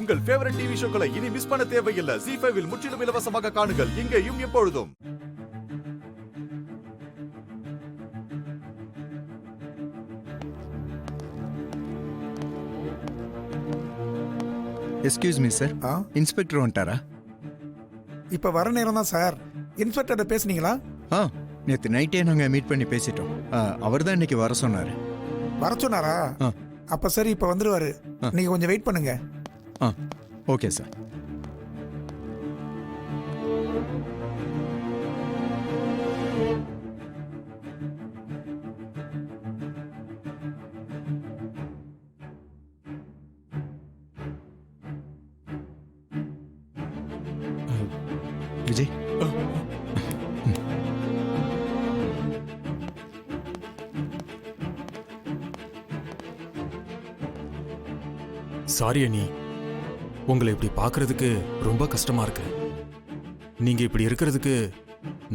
உங்கள் favourite TV ஷோக்களை இனி miss பண்ண தேவையில்லை. ZEE5 இல் முற்றிலும் இலவசமாக காணுங்கள். இங்கேயும் எப்பொழுதும். எஸ்கியூஸ் மீ சார், இன்ஸ்பெக்டர் வந்துட்டாரா? இப்போ வர நேரம் தான் சார். இன்ஸ்பெக்டர்கிட்ட பேசுனீங்களா? நேற்று நைட்டே நாங்கள் மீட் பண்ணி பேசிட்டோம். அவர் தான் இன்னைக்கு வர சொன்னார். வர சொன்னாரா? அப்போ சரி, இப்போ வந்துடுவார். நீங்கள் கொஞ்சம் வெயிட் பண்ணுங்க. Okay sir. விஜய், சாரி அண்ணி, உங்களை இப்படி பார்க்கறதுக்கு ரொம்ப கஷ்டமா இருக்கு. நீங்க இப்படி இருக்கிறதுக்கு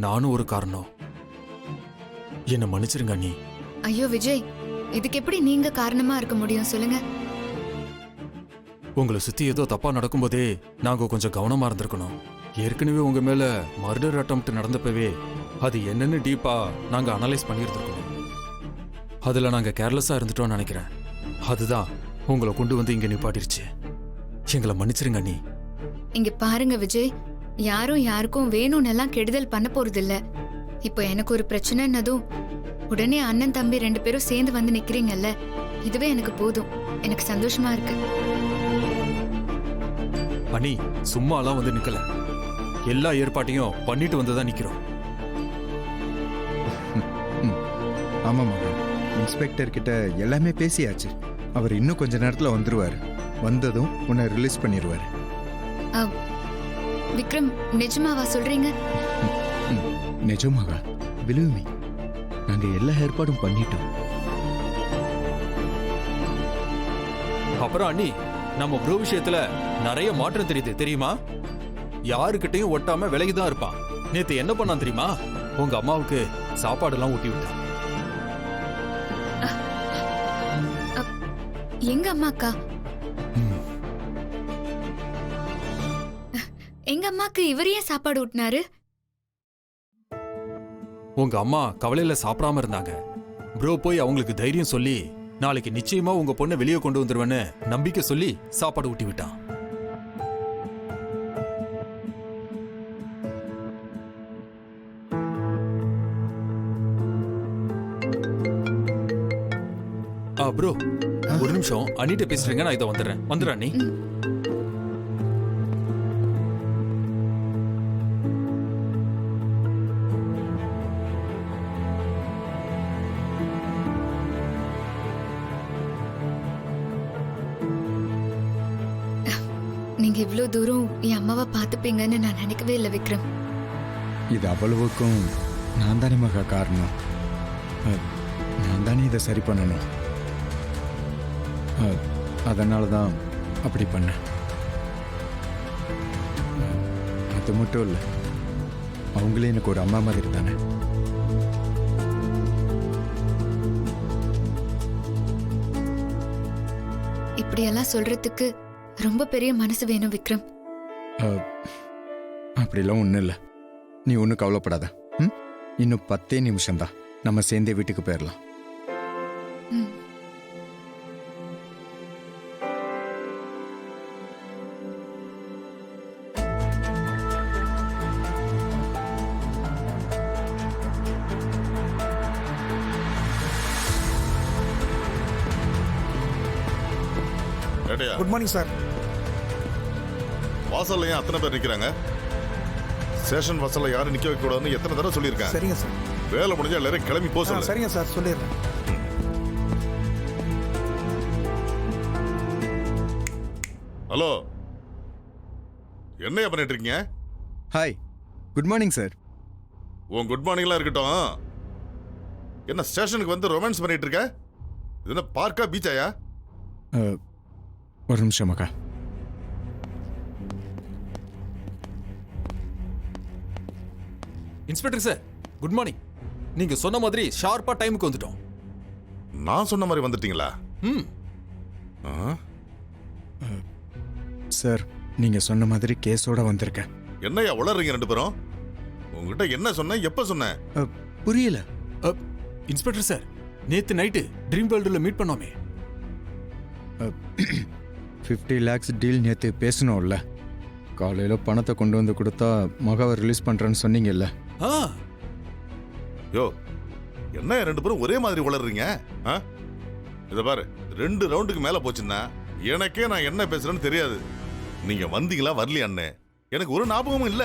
நானும் ஒரு காரணம். என்ன மன்னிச்சிருங்க அண்ணி. ஐயோ விஜய், இதுக்கு எப்படி நீங்க காரணமா இருக்க முடியும் சொல்லுங்க? உங்களை சுத்தி ஏதோ தப்பா நடக்கும்போதே நாங்க கொஞ்சம் கவனமா இருந்திருக்கணும். ஏற்கனவே உங்க மேல மர்டர் அட்டெம்ப்ட் நடந்தப்பவே அது என்னன்னு டீப்பா நாங்க அனலைஸ் பண்ணியிருந்திருக்கணும். அதுல நாங்க கேர்லெஸ்ஸா இருந்துட்டோம்னு நினைக்கிறேன். அதுதான் உங்களை கொண்டு வந்து இங்க நிப்பாட்டிருச்சு. எங்களை மன்னிச்சிருங்க அண்ணி. இங்க பாருங்க விஜய், யாரும் யாருக்கும் வேணும்னு எல்லாம் கெடுதல் பண்ண போறது இல்ல. இப்போ எனக்கு ஒரு பிரச்சனைன்னதும் உடனே அண்ணன் தம்பி 2 பேரும் சேர்ந்து வந்து நிக்கிறீங்கல்ல, இதுவே எனக்கு போதும். எனக்கு சந்தோஷமா இருக்கு. அண்ணி, சும்மாலாம் வந்து நிக்கல. எல்லா ஏற்பாட்டையும் பண்ணிட்டு வந்துதான் நிக்கிறோம். ஆமாம் மகன், இன்ஸ்பெக்டர் கிட்ட எல்லாமே பேசியாச்சு. அவர் இன்னும் கொஞ்ச நேரத்தில் வந்துருவார். வந்ததும் உன்னை ரிலீஸ் பண்ணிடுவார். விக்ரம், நிஜமாவா சொல்றீங்க? நிஜமாக பிலீவ் நாங்க எல்லா ஏற்பாடும் பண்ணிட்டோம். அப்புறம் அண்ணி, நம்ம ப்ரோ விஷயத்துல நிறைய மாற்றம் தெரியுது தெரியுமா? யாருக்கிட்டையும் ஒட்டாம விலகிதான் இருப்பான். நேத்து என்ன பண்ணான் தெரியுமா? உங்க அம்மாவுக்கு சாப்பாடு எல்லாம் ஊட்டி விட்டான். எங்க அம்மாக்கா? எங்க அம்மாக்கு இவரையே சாப்பாடு ஊட்டினாரு? உங்க அம்மா கவலையில சாப்பிடாம இருந்தாங்க. ப்ரோ போய் அவங்களுக்கு தைரியம் சொல்லி நாளைக்கு நிச்சயமா உங்க பொண்ணை வெளியே கொண்டு வந்துருவேன்னு நம்பிக்கை சொல்லி சாப்பாடு ஊட்டி விட்டான். ப்ரோ, ஒரு நிமிஷம் அண்ணிட்ட பேசுறீங்க, நான் இதை வந்துடுறேன் அண்ணி. நீங்க இவ்ளோ தூரம் என் அம்மாவை பார்த்துப்பீங்கன்னு நான் நினைக்கவே இல்லை விக்ரம். இது அவ்வளவுக்கும் நான் தானே மகா காரணம். நான் தானே இதை சரி பண்ணணும். அதனால தான் அப்படி பண்ணேன். அது மட்டும் இல்லை, அவங்களே எனக்கு ஒரு அம்மா மாதிரி தானே. இப்படியெல்லாம் சொல்றதுக்கு ரொம்ப பெரிய மனசு வேணும் விக்ரம். அப்படிலாம் ஒன்றும் இல்லை. நீ ஒன்றும் கவலைப்படாத. இன்னும் 10 நிமிஷம்தான், நம்ம சேர்ந்தே வீட்டுக்கு போயிடலாம். Good morning sir. வாசல்ல ஏன் அத்தனை பேர் நிக்கிறாங்க? ஸ்டேஷன் வாசல்ல யாரும் நிக்க வைக்க கூடாதுன்னு எத்தனை தடவை சொல்லியிருக்கேன். சரிங்க சார். வேலை முடிஞ்சா எல்லாரும் கிளம்பி போக சொல்லுங்க. சரிங்க சார், சொல்லிடுறேன். ஹலோ, என்னையா பண்ணிட்டு இருக்கீங்க? Hi, good morning sir. உன் குட் மார்னிங்லாம் இருக்கட்டும். என்ன ஸ்டேஷனுக்கு வந்து ரொமான்ஸ் பண்ணிட்டு இருக்க? இது என்ன பார்க்கா பீச்சாயா? ஒரு நிமிஷம் மகா. Inspector sir, good morning. நீங்க சொன்ன மாதிரி ஷார்ப்பா டைமுக்கு வந்துட்டோம். நான் சொன்ன மாதிரி வந்துட்டீங்களா? சார் நீங்க சொன்ன மாதிரி கேஸோட வந்திருக்கேன். என்னையா உளறீங்க ரெண்டு பேரும்? உங்ககிட்ட என்ன சொன்னேன், எப்ப சொன்னேன்? புரியல. இன்ஸ்பெக்டர் சார், நேத்து நைட்டு ட்ரீம் வேர்ல்டுல மீட் பண்ணோமே. 50 lakhs டீல் நேற்று பேசணும்ல. காலையில் பணத்தை கொண்டு வந்து கொடுத்தா மகாவை ரிலீஸ் பண்ணுறேன்னு சொன்னீங்கல்ல. ஆ, யோ, என்ன ரெண்டு பேரும் ஒரே மாதிரி உளறீங்க? இத பாரு, 2 ரவுண்டுக்கு மேல போச்சுன்னா எனக்கே நான் என்ன பேசுறேன்னு தெரியாது. நீங்க வந்தீங்களா வரலையா அண்ணே எனக்கு ஒரு ஞாபகமும் இல்ல.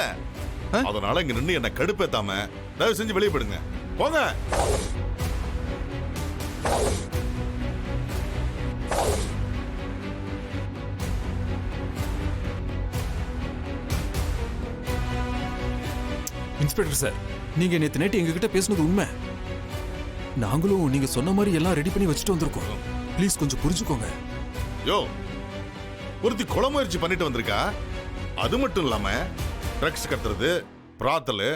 அதனால இங்க நின்று என்ன கடுப்பேத்தாம தயவு செஞ்சு வெளியே போயிடுங்க. போங்க. இன்ஸ்பெக்டர் சார், நீங்க நேத்து நைட்டு எங்ககிட்ட பேசுனது உண்மை. நாங்களும் நீங்க சொன்ன மாதிரி எல்லாம் ரெடி பண்ணி வச்சுட்டு வந்திருக்கோம். ப்ளீஸ் கொஞ்சம் புரிஞ்சுக்கோங்க. யோ, ஒருத்தி கொலை முயற்சி பண்ணிட்டு வந்திருக்கா. அது மட்டும் இல்லாம ட்ரக்ஸ் கடத்துறது, பிராத்தல்,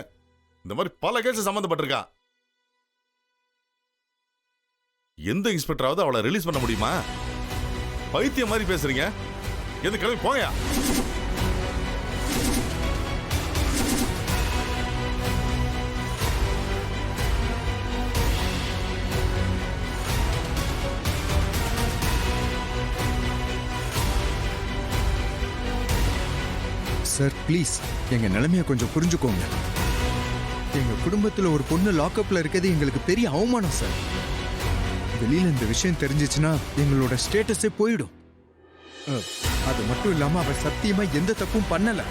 இந்த மாதிரி பல கேஸ் சம்பந்தப்பட்டிருக்கா. எந்த இன்ஸ்பெக்டராவது அவளை ரிலீஸ் பண்ண முடியுமா? பைத்தியம் மாதிரி பேசுறீங்க. எது கிளம்பி போயா. சார் ப்ளீஸ் எங்க நிலைமையை கொஞ்சம் புரிஞ்சுக்கோங்க. எங்க குடும்பத்தில் ஒரு பொண்ணு லாக்அப்ல இருக்கிறது எங்களுக்கு பெரிய அவமானம் சார். வெளியில இந்த விஷயம் தெரிஞ்சிச்சுன்னா எங்களோட ஸ்டேட்டஸே போயிடும். அது மட்டும் இல்லாம அவ சத்தியமா எந்த தப்பும் பண்ணல.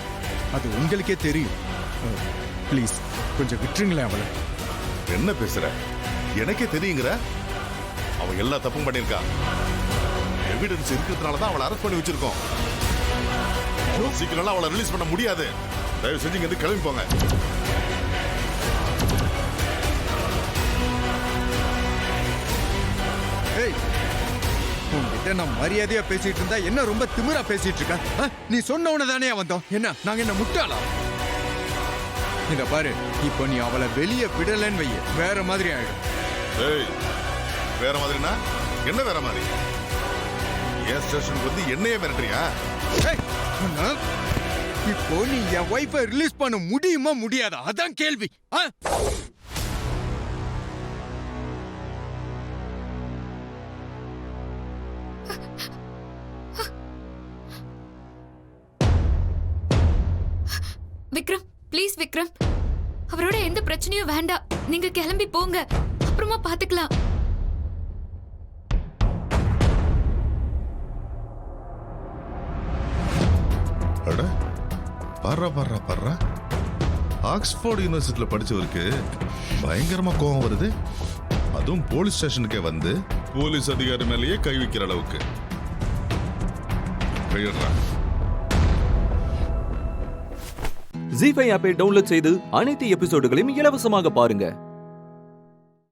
அது உங்களுக்கே தெரியும். ப்ளீஸ் கொஞ்சம் விட்டுருங்களேன் அவளை. என்ன பேசுற? எனக்கே தெரியுங்கிற? அவ எல்லா தப்பும் பண்ணிருக்கா. எவிடன்ஸ் இருக்கிறதுனாலதான் அவளை அரெஸ்ட் பண்ணி வச்சிருக்கோம். சீக்கிரம் அவளை ரிலீஸ் பண்ண முடியாது. தயவு செஞ்சு இங்க கிளம்பி போங்க. உங்ககிட்ட நான் மரியாதையா பேசிட்டு இருந்தா என்ன ரொம்ப திமிரா பேசிட்டு இருக்க? நீ சொன்னவன தானே வந்தோம். என்ன நாங்க என்ன முட்டாளா? இத பாரு, இப்போ நீ அவளை வெளியே விடலன்னு வைய வேற மாதிரி ஆயிடும். வேற மாதிரினா என்ன வேற மாதிரி? ஏன் ஸ்டேஷனுக்கு வந்து என்னையே மிரட்டுறியா? இப்போ நீ என் வைஃபை ரிலீஸ் பண்ண முடியுமா முடியாதா? அதான் கேள்வி. விக்ரம், ப்ளீஸ் விக்ரம், அவரோட எந்த பிரச்சனையும் வேண்டாம். நீங்க கிளம்பி போங்க, அப்புறமா பாத்துக்கலாம். அட பர்றா ஆக்ஸ்போர்ட் யூனிவர்சிட்டியில படிச்சவருக்கு பயங்கரமா கோபம் வருது. அதுவும் போலீஸ் ஸ்டேஷனுக்கே வந்து போலீஸ் அதிகாரி மேலேயே கை வைக்கிற அளவுக்கு. ஜீ5 ஆப்பை டவுன்லோட் செய்து அனைத்து எபிசோடுகளையும் இலவசமாக பாருங்க.